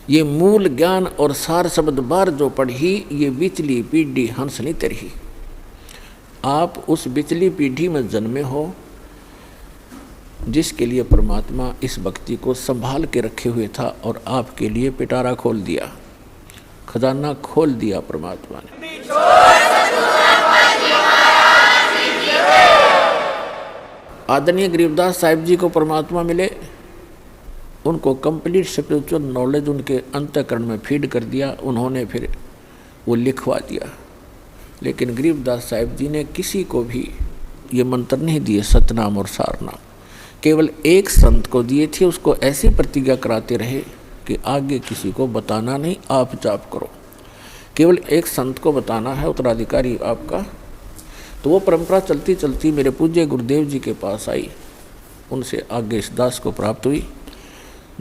ये मूल ज्ञान और सार शब्द बार जो पढ़ी, ये बिचली पीढ़ी हंस नहीं तरही। आप उस बिचली पीढ़ी में जन्मे हो जिसके लिए परमात्मा इस भक्ति को संभाल के रखे हुए था, और आपके लिए पिटारा खोल दिया, खजाना खोल दिया परमात्मा ने। आदरणीय गरीबदास साहिब जी को परमात्मा मिले, उनको कंप्लीट स्पिरिचुअल नॉलेज उनके अंतःकरण में फीड कर दिया, उन्होंने फिर वो लिखवा दिया। लेकिन गरीबदास साहिब जी ने किसी को भी ये मंत्र नहीं दिए सतनाम और सारनाम, केवल एक संत को दिए थे। उसको ऐसी प्रतिज्ञा कराते रहे कि आगे किसी को बताना नहीं, आप जाप करो, केवल एक संत को बताना है, उत्तराधिकारी आपका। तो वो परंपरा चलती चलती मेरे पूज्य गुरुदेव जी के पास आई, उनसे आगे इस दास को प्राप्त हुई,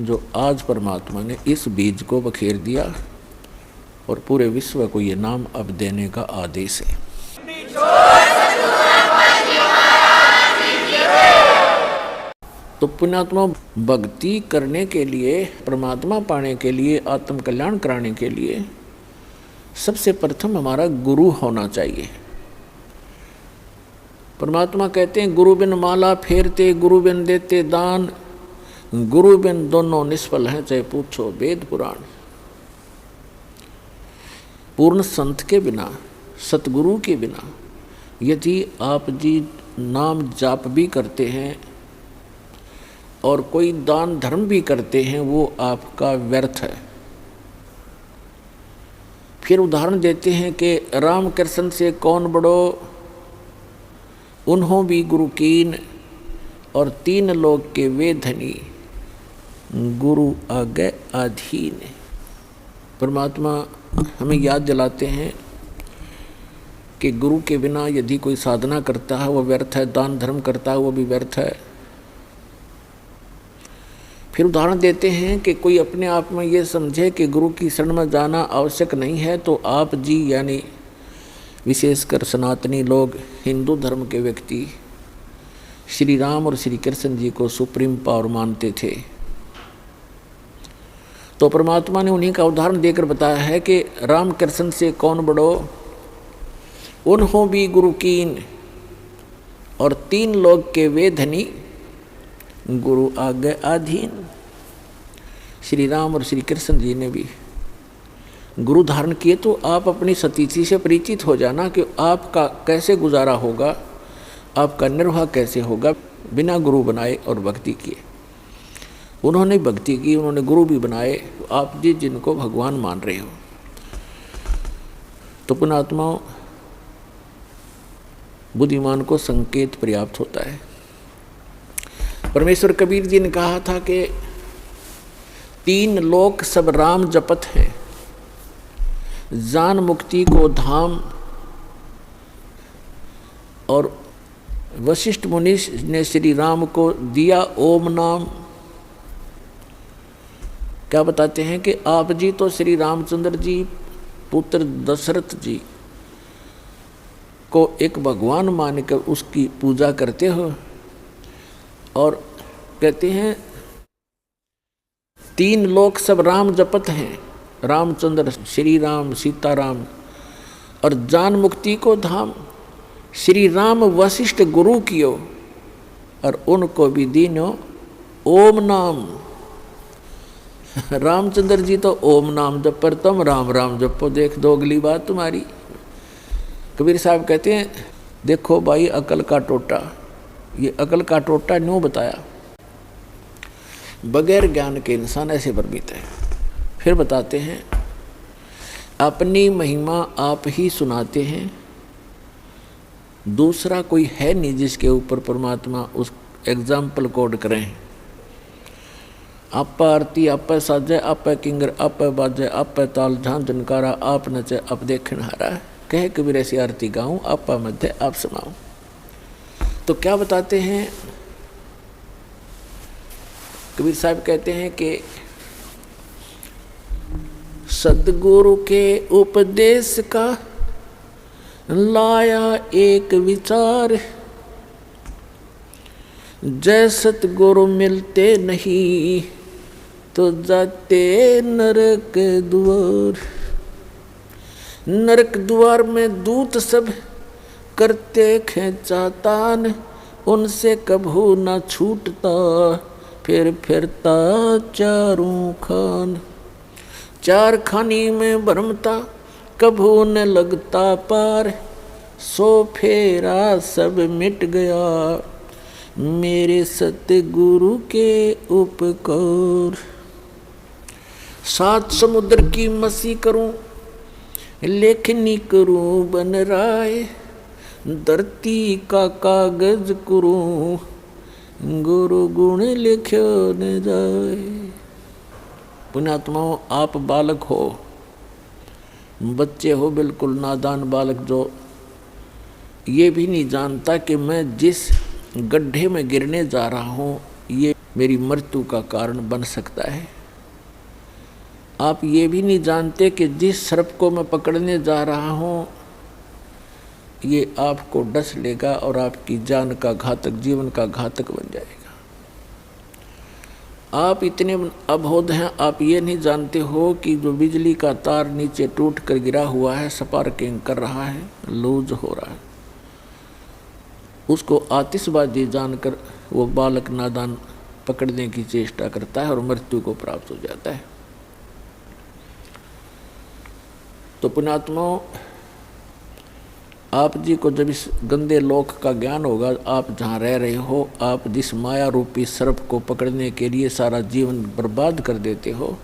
जो आज परमात्मा ने इस बीज को बखेर दिया और पूरे विश्व को ये नाम अब देने का आदेश है। तो पुण्यात्मा, भक्ति करने के लिए, परमात्मा पाने के लिए, आत्म कल्याण कराने के लिए सबसे प्रथम हमारा गुरु होना चाहिए। परमात्मा कहते हैं गुरु बिन माला फेरते, गुरु बिन देते दान, गुरु बिन दोनों निष्फल हैं, चाहे पूछो वेद पुराण। पूर्ण संत के बिना, सतगुरु के बिना यदि आप जी नाम जाप भी करते हैं और कोई दान धर्म भी करते हैं, वो आपका व्यर्थ है। फिर उदाहरण देते हैं कि राम कृष्ण से कौन बड़ो, उन्हों भी गुरु कीन, और तीन लोग के वे धनी, गुरु आगे अधीन। परमात्मा हमें याद दिलाते हैं कि गुरु के बिना यदि कोई साधना करता है वो व्यर्थ है, दान धर्म करता है वो भी व्यर्थ है। फिर उदाहरण देते हैं कि कोई अपने आप में ये समझे कि गुरु की शरण में जाना आवश्यक नहीं है, तो आप जी यानी विशेषकर सनातनी लोग, हिंदू धर्म के व्यक्ति श्री राम और श्री कृष्ण जी को सुप्रीम पावर मानते थे। तो परमात्मा ने उन्हीं का उदाहरण देकर बताया है कि राम कृष्ण से कौन बड़ो, उन्हों भी गुरु कीन, और तीन लोग के वे धनी, गुरु आगे अधीन। श्री राम और श्री कृष्ण जी ने भी गुरु धारण किए। तो आप अपनी सतीथि से परिचित हो जाना कि आपका कैसे गुजारा होगा, आपका निर्वाह कैसे होगा बिना गुरु बनाए और भक्ति किए। उन्होंने भक्ति की, उन्होंने गुरु भी बनाए, तो आप जी जिनको भगवान मान रहे हो। तो पुण्यात्माओं, बुद्धिमान को संकेत पर्याप्त होता है। परमेश्वर कबीर जी ने कहा था कि तीन लोक सब राम जपत हैं, जान मुक्ति को धाम। और वशिष्ठ मुनि ने श्री राम को दिया ओम नाम। क्या बताते हैं कि आप जी तो श्री रामचंद्र जी पुत्र दशरथ जी को एक भगवान मानकर उसकी पूजा करते हो, और कहते हैं तीन लोक सब राम जपत हैं, रामचंद्र श्री राम सीताराम, और जान मुक्ति को धाम। श्री राम वशिष्ठ गुरु कियो, और उनको भी दीनो ओम नाम। रामचंद्र जी तो ओम नाम जप पर, तुम राम राम जपो, देख दो अगली बात तुम्हारी। कबीर साहब कहते हैं देखो भाई अकल का टोटा, ये अकल का टोटा न्यों बताया, बगैर ज्ञान के इंसान ऐसे भ्रमित है। फिर बताते हैं अपनी महिमा आप ही सुनाते हैं, दूसरा कोई है नहीं जिसके ऊपर परमात्मा उस एग्जाम्पल कोड करें। आप आरती आप साजे, आप किंगर आप बाजे, आप ताल झां जनकारा, आप नचे आप देखन हारा। कहे कबीर ऐसी आरती गाऊं, आप मध्य आप सुनाऊं। तो क्या बताते हैं कबीर साहब, कहते हैं कि सदगुरु के उपदेश का लाया एक विचार, जय सतगुरु मिलते नहीं तो जाते नरक द्वार। नरक द्वार में दूत सब करते खेचातान, उनसे कभू न छूटता फिर फिरता चारों खान। चार खानी में भरमता कभू न लगता पार, सो फेरा सब मिट गया मेरे सतगुरु के उपकार। सात समुद्र की मसी करूं लेखनी करूं बन राय, धरती का कागज करूं गुरु गुण लिख्यो न जाए। पुण्यात्माओं, आप बालक हो, बच्चे हो, बिल्कुल नादान बालक जो ये भी नहीं जानता कि मैं जिस गड्ढे में गिरने जा रहा हूँ ये मेरी मृत्यु का कारण बन सकता है। आप ये भी नहीं जानते कि जिस सर्प को मैं पकड़ने जा रहा हूँ ये आपको डस लेगा और आपकी जान का घातक, जीवन का घातक बन जाएगा। आप इतने अबोध हैं, आप ये नहीं जानते हो कि जो बिजली का तार नीचे टूट कर गिरा हुआ है, स्पार्किंग कर रहा है, लूज हो रहा है, उसको आतिशबाजी जानकर वो बालक नादान पकड़ने की चेष्टा करता है और मृत्यु को प्राप्त हो जाता है। तो पुण्यात्माओं, आप जी को जब इस गंदे लोक का ज्ञान होगा, आप जहाँ रह रहे हो, आप जिस माया रूपी सर्प को पकड़ने के लिए सारा जीवन बर्बाद कर देते हो,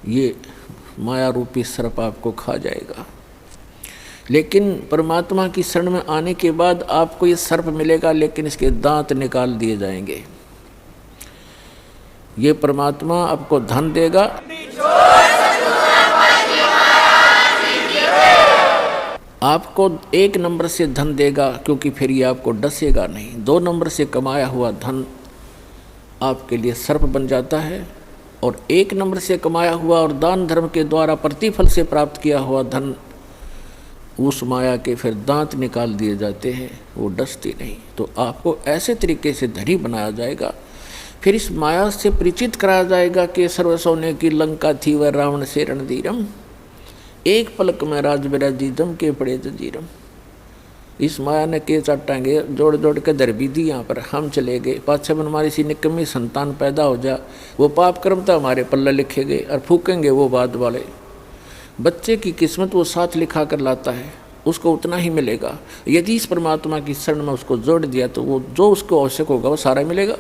ये माया रूपी सर्प आपको खा जाएगा। लेकिन परमात्मा की शरण में आने के बाद आपको ये सर्प मिलेगा, लेकिन इसके दांत निकाल दिए जाएंगे। ये परमात्मा आपको धन देगा, आपको 1 नंबर से धन देगा, क्योंकि फिर ये आपको डसेगा नहीं। 2 नंबर से कमाया हुआ धन आपके लिए सर्प बन जाता है, और 1 नंबर से कमाया हुआ और दान धर्म के द्वारा प्रतिफल से प्राप्त किया हुआ धन, उस माया के फिर दांत निकाल दिए जाते हैं, वो डसती नहीं। तो आपको ऐसे तरीके से धनी बनाया जाएगा, फिर इस माया से परिचित कराया जाएगा कि सर्व सोने की लंका थी वह रावण से रणधीरम, एक पलक में राज बिराजी दम के पड़े जंजीरम। इस माया ने के चाटांगे जोड़ जोड़ के दर भी दी, यहाँ पर हम चले गए, पाछे बन हमारी सी निकम्मी संतान पैदा हो जा, वो पाप कर्म तो हमारे पल्ले लिखे गए और फूकेंगे वो बाद वाले। बच्चे की किस्मत वो साथ लिखा कर लाता है, उसको उतना ही मिलेगा। यदि इस परमात्मा की शरण में उसको जोड़ दिया तो वो जो उसको आवश्यक होगा वो सारा मिलेगा।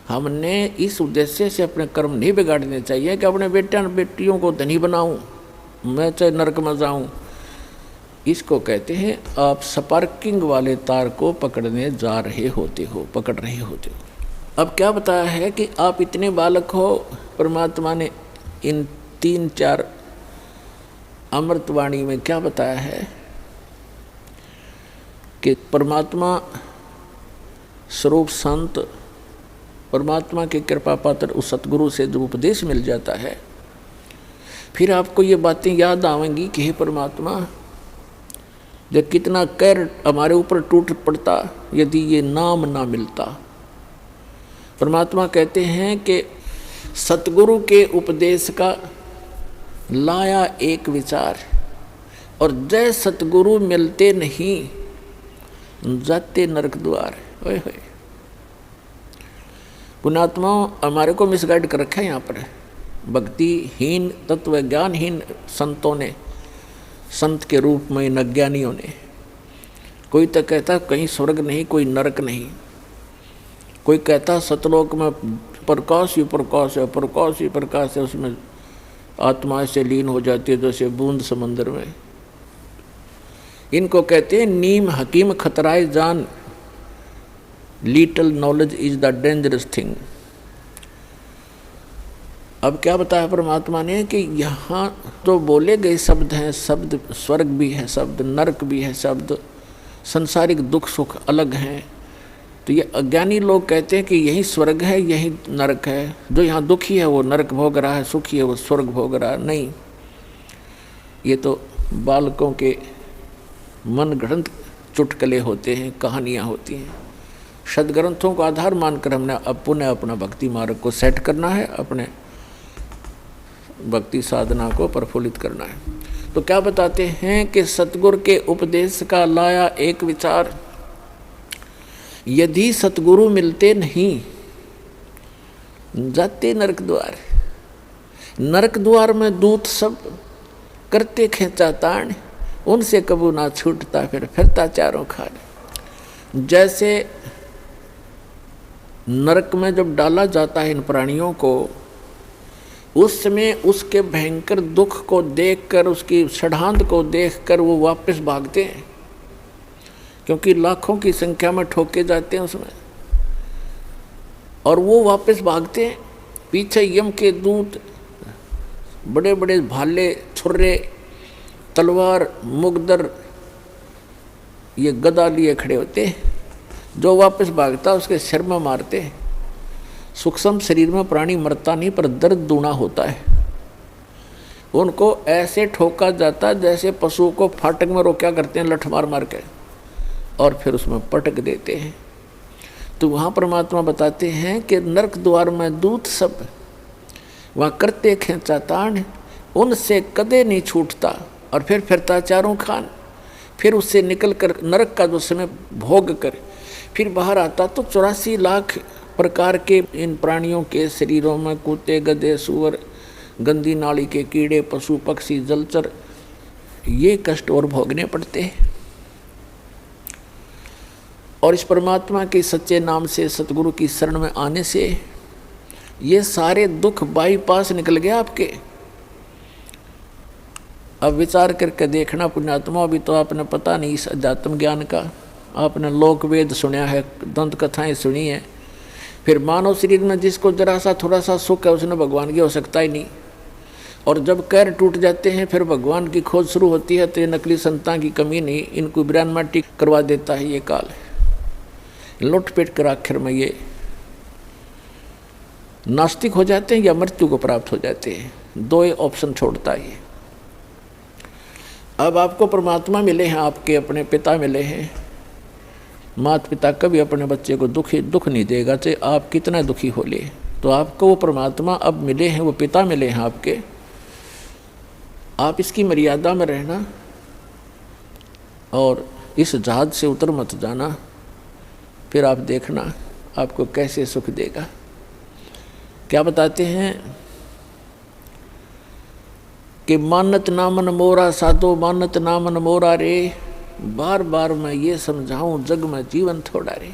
हमने इस उद्देश्य से अपने कर्म नहीं बिगाड़ने चाहिए कि अपने बेटियों को धनी बनाऊं, मैं चाहे नरक में जाऊं। इसको कहते हैं आप स्पार्किंग वाले तार को पकड़ने जा रहे होते हो, पकड़ रहे होते हो। अब क्या बताया है कि आप इतने बालक हो, परमात्मा ने इन 3-4 अमृतवाणी में क्या बताया है कि परमात्मा स्वरूप संत, परमात्मा की कृपा पात्र उस सतगुरु से जो उपदेश मिल जाता है, फिर आपको ये बातें याद आवेंगी कि हे परमात्मा, जब कितना कहर हमारे ऊपर टूट पड़ता यदि ये नाम ना मिलता। परमात्मा कहते हैं कि सतगुरु के उपदेश का लाया एक विचार, और जय सतगुरु मिलते नहीं जाते नरक द्वार। ओए होए, पुण्यात्माओं, हमारे को मिसगाइड कर रखा है यहाँ पर। भक्तिहीन तत्व ज्ञानहीन संतों ने, संत के रूप में इन अज्ञानियों ने, कोई तो कहता कहीं स्वर्ग नहीं, कोई नरक नहीं, कोई कहता सतलोक में प्रकाश ही प्रकाश है, प्रकाश ही प्रकाश है, उसमें आत्मा से लीन हो जाती है जैसे बूंद समंदर में। इनको कहते हैं नीम हकीम खतराए जान, little knowledge is the dangerous thing. अब क्या बताया परमात्मा ने कि यहाँ तो बोले गए शब्द हैं, शब्द स्वर्ग भी है, शब्द नरक भी है, शब्द संसारिक दुख सुख अलग हैं। तो ये अज्ञानी लोग कहते हैं कि यही स्वर्ग है, यही नरक है, जो यहाँ दुखी है वो नरक भोग रहा है, सुखी है वो स्वर्ग भोग रहा है। नहीं, ये तो बालकों के मन गढ़ंत चुटकले होते हैं, कहानियाँ होती हैं। सदग्रंथों को आधार मानकर हमने अब पुनः अपना भक्ति मार्ग को सेट करना है, अपने भक्ति साधना को प्रफुल्लित करना है। तो क्या बताते हैं कि सतगुरु के उपदेश का लाया एक विचार, यदि सतगुरु मिलते नहीं जाते नरक द्वार, नरक द्वार में दूत सब करते खेचा ताण, उनसे कबू ना छूटता फिरता चारों खान। जैसे नरक में जब डाला जाता है इन प्राणियों को, उस समय उसके भयंकर दुख को देखकर, उसकी षड्हांत को देखकर वो वापस भागते हैं, क्योंकि लाखों की संख्या में ठोके जाते हैं उसमें, और वो वापस भागते हैं। पीछे यम के दूत बड़े बड़े भाले, छुर्रे, तलवार, मुगदर, ये गदा लिए खड़े होते हैं। जो वापस भागता उसके सिर में मारते हैं। सूक्ष्म शरीर में प्राणी मरता नहीं, पर दर्द दूना होता है। उनको ऐसे ठोका जाता जैसे पशु को फाटक में रोका करते हैं, लठ मार मार के, और फिर उसमें पटक देते हैं। तो वहाँ परमात्मा बताते हैं कि नरक द्वार में दूत सब वहाँ करते खेचा ताण, उनसे कदे नहीं छूटता, और फिर फिरता चारों खान। फिर उससे निकल कर नरक का जो समय भोग कर फिर बाहर आता तो 84 लाख प्रकार के इन प्राणियों के शरीरों में कुत्ते, गधे, सूअर, गंदी नाली के कीड़े, पशु पक्षी, जलचर, ये कष्ट और भोगने पड़ते हैं। और इस परमात्मा के सच्चे नाम से, सतगुरु की शरण में आने से ये सारे दुख बाईपास निकल गया आपके। अब विचार करके देखना पुण्यात्मा, अभी तो आपने पता नहीं इस अध्यात्म ज्ञान का, आपने लोक वेद सुना है, दंत कथाएं सुनी है, फिर मानव शरीर में जिसको जरा सा थोड़ा सा सुख है उसने भगवान की हो सकता ही नहीं। और जब कैर टूट जाते हैं फिर भगवान की खोज शुरू होती है, तो ये नकली संतान की कमी नहीं, इनको ब्रह्मांड करवा देता है ये काल। लुटपेट कर आखिर में ये नास्तिक हो जाते हैं या मृत्यु को प्राप्त हो जाते हैं। दो ही ऑप्शन छोड़ता है ये। अब आपको परमात्मा मिले हैं, आपके अपने पिता मिले हैं। माता पिता कभी अपने बच्चे को दुख नहीं देगा, चाहे आप कितना दुखी हो ले। तो आपको वो परमात्मा अब मिले हैं, वो पिता मिले हैं आपके। आप इसकी मर्यादा में रहना और इस जहाज से उतर मत जाना, फिर आप देखना आपको कैसे सुख देगा। क्या बताते हैं कि मानत नामन मोरा साधो, मानत नामन मोरा रे, बार बार मैं ये समझाऊं जग में जीवन थोड़ा रे।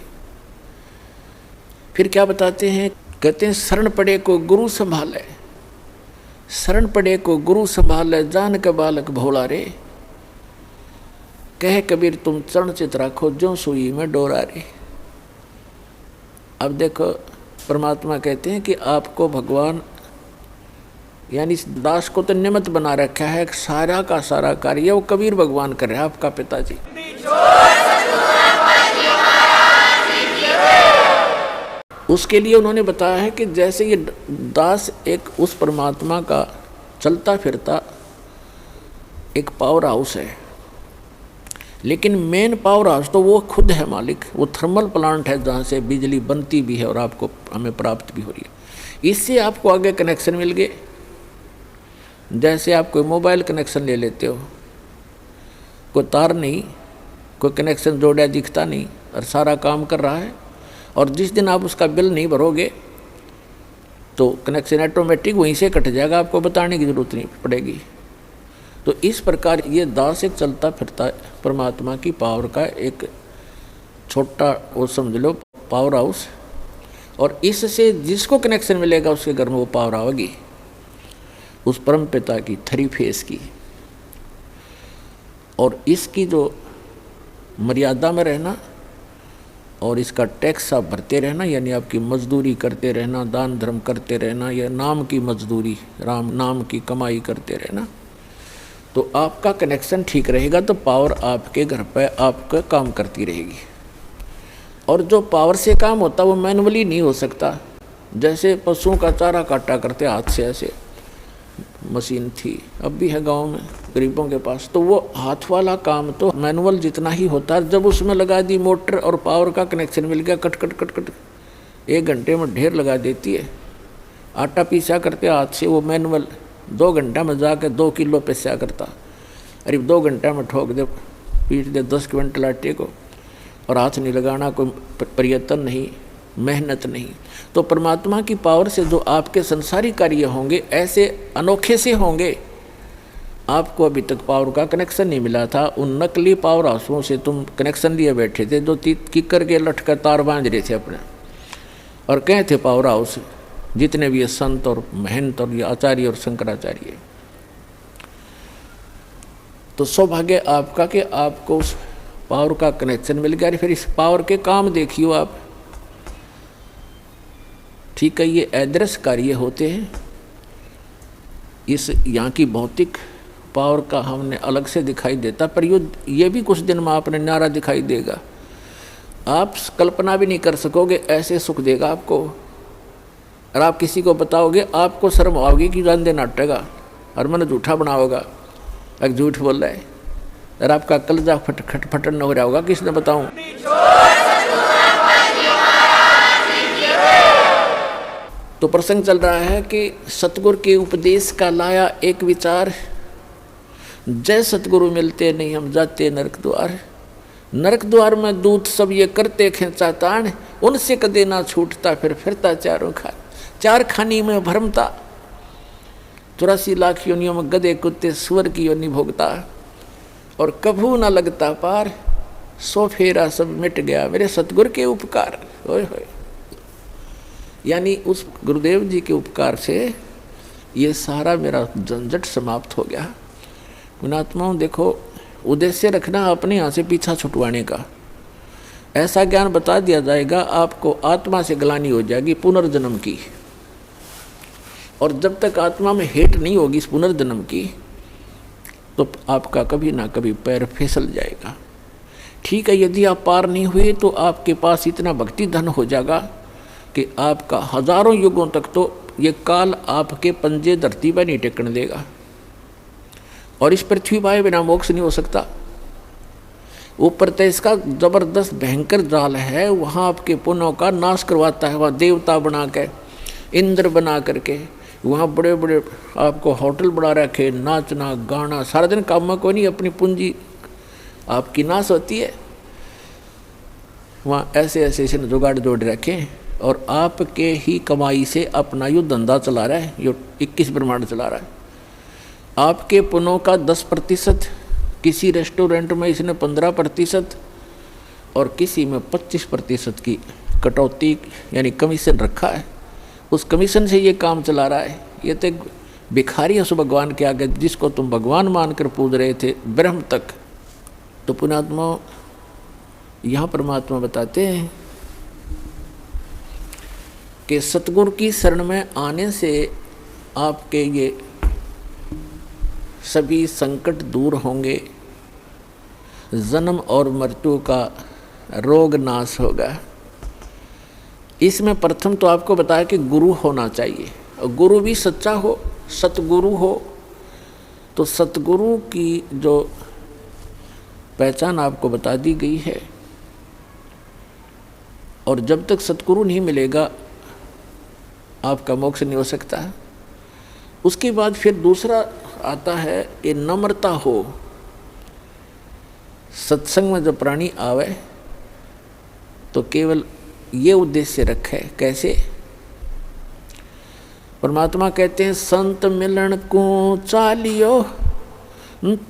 फिर क्या बताते हैं, कहते हैं शरण पड़े को गुरु संभाले, शरण पड़े को गुरु संभाले, जान के बालक भोला रे। कहे कबीर तुम चरण चित राखो, जो सुई में डोरा रे। अब देखो परमात्मा कहते हैं कि आपको भगवान यानी इस दास को तो निमित्त बना रखा है, सारा का सारा कार्य वो कबीर भगवान कर रहे हैं, आपका पिताजी। उसके लिए उन्होंने बताया है कि जैसे ये दास एक उस परमात्मा का चलता फिरता एक पावर हाउस है, लेकिन मेन पावर हाउस तो वो खुद है मालिक। वो थर्मल प्लांट है जहाँ से बिजली बनती भी है और आपको हमें प्राप्त भी हो रही है। इससे आपको आगे कनेक्शन मिल गए। जैसे आप कोई मोबाइल कनेक्शन ले लेते हो, कोई तार नहीं, कोई कनेक्शन जोड़ा दिखता नहीं और सारा काम कर रहा है, और जिस दिन आप उसका बिल नहीं भरोगे तो कनेक्शन ऑटोमेटिक वहीं से कट जाएगा, आपको बताने की ज़रूरत नहीं पड़ेगी। तो इस प्रकार ये दास एक चलता फिरता परमात्मा की पावर का एक छोटा वो समझ लो पावर हाउस, और इससे जिसको कनेक्शन मिलेगा उसके घर में वो पावर आएगी, उस परम पिता की थ्री फेस की। और इसकी जो मर्यादा में रहना और इसका टैक्स आप भरते रहना, यानी आपकी मजदूरी करते रहना, दान धर्म करते रहना, या नाम की मजदूरी, राम नाम की कमाई करते रहना, तो आपका कनेक्शन ठीक रहेगा, तो पावर आपके घर पर आपका काम करती रहेगी। और जो पावर से काम होता वो मैनुअली नहीं हो सकता। जैसे पशुओं का चारा काटा करते हाथ से, ऐसे मशीन थी, अब भी है गांव में गरीबों के पास। तो वो हाथ वाला काम तो मैनुअल जितना ही होता है, जब उसमें लगा दी मोटर और पावर का कनेक्शन मिल गया, कट कट कट कट 1 घंटे में ढेर लगा देती है। आटा पीसा करते हाथ से, वो मैनुअल 2 घंटा में जाकर 2 किलो पिसा करता। अरे 2 घंटा में ठोक दे, पीट दे 10 क्विंटल आटे को, और हाथ नहीं लगाना, कोई प्रयत्न नहीं, मेहनत नहीं। तो परमात्मा की पावर से जो आपके संसारी कार्य होंगे ऐसे अनोखे से होंगे। आपको अभी तक पावर का कनेक्शन नहीं मिला था, उन नकली पावर हाउसों से तुम कनेक्शन लिए बैठे थे, जो किकर के लटकर तार बांध रहे थे अपने, और कहे थे पावर हाउस जितने भी ये संत और महंत और ये आचार्य और शंकराचार्य। तो सौभाग्य आपका कि आपको उस पावर का कनेक्शन मिल गया। फिर इस पावर के काम देखियो आप, ठीक है, ये अदृश्य कार्य होते हैं। इस यहाँ की भौतिक पावर का हमने अलग से दिखाई देता, पर ये भी कुछ दिन में आपने न्यारा दिखाई देगा। आप कल्पना भी नहीं कर सकोगे, ऐसे सुख देगा आपको। और आप किसी को बताओगे, आपको शर्म आओगी कि जान दे नाटेगा और मन झूठा बना होगा, एक झूठ बोल रहा है, और आपका कलजा फटन हो रहा होगा, किसने बताऊं। तो प्रसंग चल रहा है कि सतगुरु के उपदेश का लाया एक विचार, जय सतगुरु मिलते नहीं हम जाते नरक द्वार। नरक द्वार में दूत सब ये करते खेचा तान, उनसे कदे ना छूटता फिर फिरता चारों खान। 4 खानी में भरमता, 84 लाख योनियों में गधे कुत्ते सुअर की योनि भोगता, और कभू ना लगता पार, 100 फेरा सब मिट गया मेरे सतगुरु के उपकार। होय होय, यानी उस गुरुदेव जी के उपकार से ये सारा मेरा झंझट समाप्त हो गया। गुणात्माओं देखो, उद्देश्य रखना अपने यहाँ से पीछा छुटवाने का। ऐसा ज्ञान बता दिया जाएगा, आपको आत्मा से ग्लानि हो जाएगी पुनर्जन्म की, और जब तक आत्मा में हेट नहीं होगी इस पुनर्जन्म की, तो आपका कभी ना कभी पैर फिसल जाएगा। ठीक है, यदि आप पार नहीं हुए तो आपके पास इतना भक्ति धन हो जाएगा कि आपका हजारों युगों तक तो ये काल आपके पंजे धरती पर नहीं टेकने देगा, और इस पृथ्वी पर बिना मोक्ष नहीं हो सकता। ऊपर तो इसका जबरदस्त भयंकर जाल है, वहाँ आपके पुण्यों का नाश करवाता है। वहाँ देवता बना के, इंद्र बना करके, वहाँ बड़े बड़े आपको होटल बना रखे, नाचना गाना सारा दिन, काम में कोई नहीं, अपनी पूंजी आपकी नाश होती है। वहाँ ऐसे ऐसे जुगाड़ जोड़ रखे, और आपके ही कमाई से अपना यो धंधा चला रहा है, यो 21 ब्रह्मांड चला रहा है। आपके पुण्यों का 10%, किसी रेस्टोरेंट में इसने 15% और किसी में 25% की कटौती यानी कमीशन रखा है। उस कमीशन से ये काम चला रहा है। ये तो भिखारी है उस भगवान के आगे, जिसको तुम भगवान मानकर पूज रहे थे ब्रह्म तक। तो पुण्यात्मा यहाँ परमात्मा बताते हैं कि सतगुरु की शरण में आने से आपके ये सभी संकट दूर होंगे, जन्म और मृत्यु का रोग नाश होगा। इसमें प्रथम तो आपको बताया कि गुरु होना चाहिए, और गुरु भी सच्चा हो, सतगुरु हो। तो सतगुरु की जो पहचान आपको बता दी गई है, और जब तक सतगुरु नहीं मिलेगा आपका मोक्ष नहीं हो सकता। उसके बाद फिर दूसरा आता है कि नम्रता हो। सत्संग में जब प्राणी आवे तो केवल ये उद्देश्य रखे। कैसे? परमात्मा कहते हैं, संत मिलन को चालियो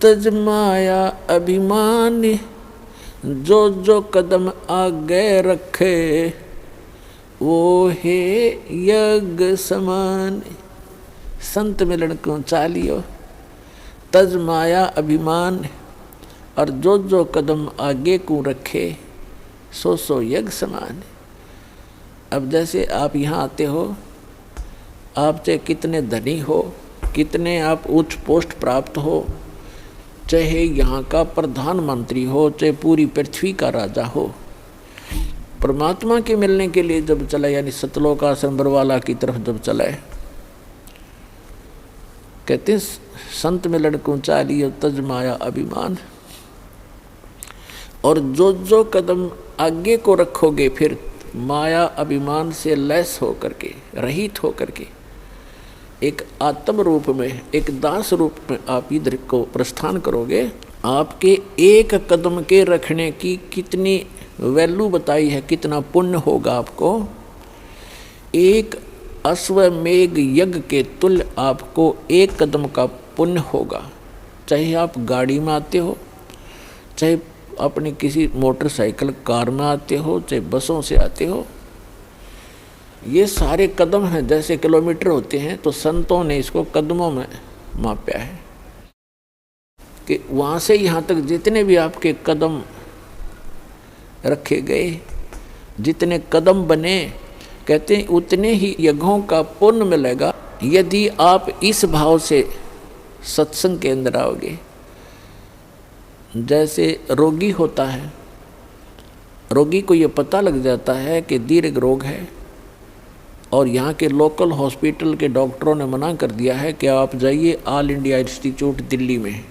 तज माया अभिमान, जो जो कदम आगे रखे वो है यज्ञ समान। संत मिलन को चालियो तज माया अभिमान, और जो जो कदम आगे को रखे सो सो यज्ञ समान। अब जैसे आप यहाँ आते हो, आप चाहे कितने धनी हो, कितने आप उच्च पोस्ट प्राप्त हो, चाहे यहाँ का प्रधानमंत्री हो, चाहे पूरी पृथ्वी का राजा हो, परमात्मा के मिलने के लिए जब चला, यानी सतलोक आश्रम बरवाला की तरफ जब चला, कहते हैं संत मिलन को चालियो तज माया अभिमान। और जो जो कदम आगे को रखोगे फिर माया अभिमान से लैस होकर के, रहित होकर के, एक आत्म रूप में, एक दास रूप में आप इधर को प्रस्थान करोगे। आपके एक कदम के रखने की कितनी वैल्यू बताई है, कितना पुण्य होगा आपको। एक अश्वमेघ यज्ञ के तुल्य आपको एक कदम का पुण्य होगा। चाहे आप गाड़ी में आते हो, चाहे अपनी किसी मोटरसाइकिल कार में आते हो, चाहे बसों से आते हो, ये सारे कदम हैं। जैसे किलोमीटर होते हैं तो संतों ने इसको कदमों में मापा है कि वहाँ से यहाँ तक जितने भी आपके कदम रखे गए, जितने कदम बने, कहते हैं उतने ही यज्ञों का पुण्य मिलेगा यदि आप इस भाव से सत्संग के अंदर आओगे। जैसे रोगी होता है, रोगी को ये पता लग जाता है कि दीर्घ रोग है और यहाँ के लोकल हॉस्पिटल के डॉक्टरों ने मना कर दिया है कि आप जाइए ऑल इंडिया इंस्टीट्यूट दिल्ली में।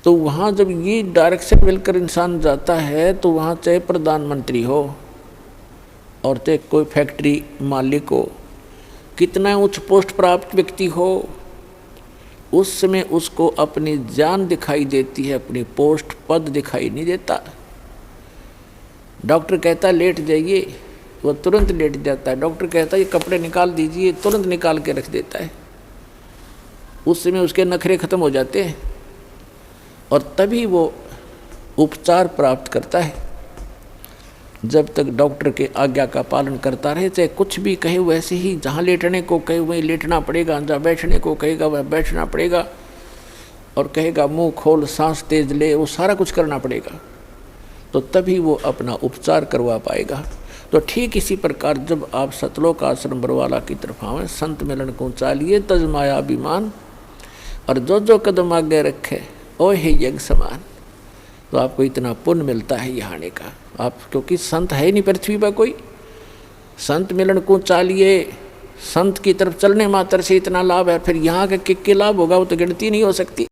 तो वहाँ जब ये डायरेक्शन मिलकर इंसान जाता है तो वहाँ चाहे प्रधानमंत्री हो और चाहे कोई फैक्ट्री मालिक हो, कितना उच्च पोस्ट प्राप्त व्यक्ति हो, उस समय उसको अपनी जान दिखाई देती है, अपनी पोस्ट पद दिखाई नहीं देता। डॉक्टर कहता लेट जाइए, वो तुरंत लेट जाता है। डॉक्टर कहता है ये कपड़े निकाल दीजिए, तुरंत निकाल के रख देता है। उस समय उसके नखरे खत्म हो जाते हैं और तभी वो उपचार प्राप्त करता है। जब तक डॉक्टर के आज्ञा का पालन करता रहे, चाहे कुछ भी कहे वैसे ही, जहाँ लेटने को कहे वहीं लेटना पड़ेगा, जहाँ बैठने को कहेगा वह बैठना पड़ेगा, और कहेगा मुंह खोल सांस तेज ले, वो सारा कुछ करना पड़ेगा। तो तभी वो अपना उपचार करवा पाएगा। तो ठीक इसी प्रकार जब आप सतलोक आश्रम बरवाला की तरफ आवें, संत मिलन को चालिए तज माया अभिमान, और जो जो कदम आगे रखे ओ हे यज्ञ समान, तो आपको इतना पुण्य मिलता है यहाँ आने का। आप क्योंकि संत है नहीं पृथ्वी पर कोई, संत मिलन को चालिए, संत की तरफ चलने मात्र से इतना लाभ है, फिर यहाँ के लाभ होगा वो तो गिनती नहीं हो सकती।